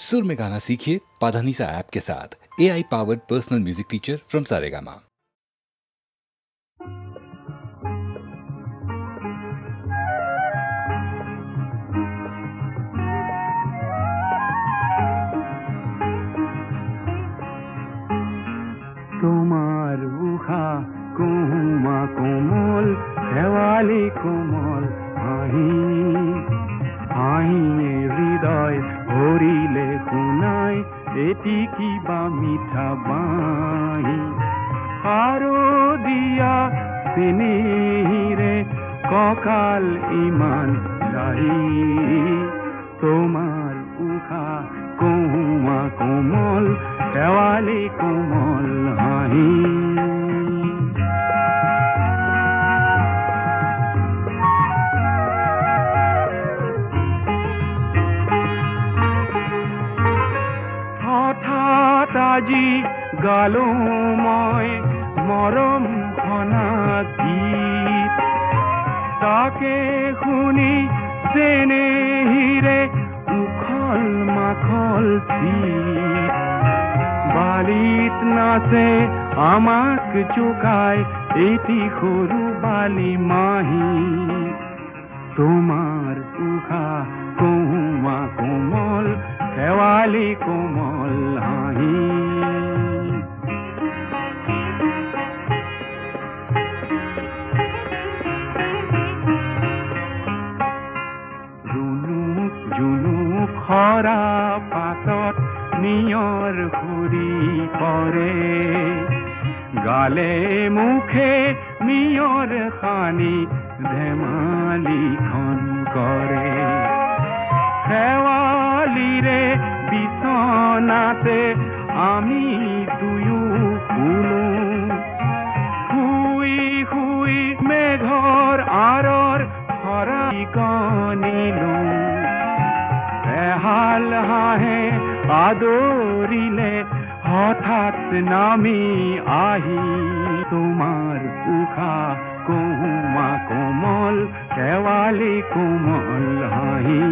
सुर में गाना सीखिए पाधानीसा ऐप के साथ। AI powered personal music teacher from Saregama. তোমার উহা কুমা কোমল দেওয়ালি কোমল হাহি হাহিয়ে হৃদয় ভরিলে শুনাই এটি কিবা মিঠা বাহি আরো দিয়া স্নেহিরে ককাল ইমান লাহি তোমার উহা কুমা কোমল দেওয়ালি কোমল হাহি হঠাৎ আজি গালো মই মরম ঘনা গীত তাকে শুনি স্নেহিরে উখল মাখল চিত বালিত নাচে আমাক চুকায় এটি সরু বালি মাহি তোমার উখা কুমা কোমল দেওয়ালি কোমল হাহি জুনুক জুনুক খরা পাতত নিয়ৰ ঘূৰি পৰে গালে মুখে মিয়ৰ খানি ধেমালিখন কৰে শেৱালিৰে বিছনাতে আমি দুয়ো শুনো শুই শুই মেঘৰ আঁৰৰ হৰাই গণিলো এহাল হাঁহে আদৰিলে হঠাৎ নামি আহি তোমাৰ উখা কুমা কোমল দেৱালি কোমল হাঁহি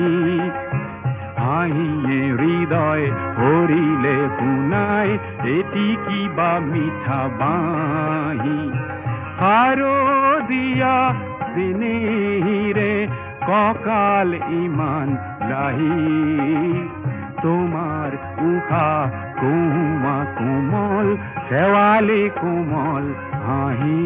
হাঁহিয়ে হৃদয় ভৰিলে শুনাই এটি কিবা মিঠা বাহি আৰু দিয়া স্নেহিৰে ককাল ইমান লাহি তোমাৰ উখা কুমা কোমল দেওয়ালি কোমল হাহি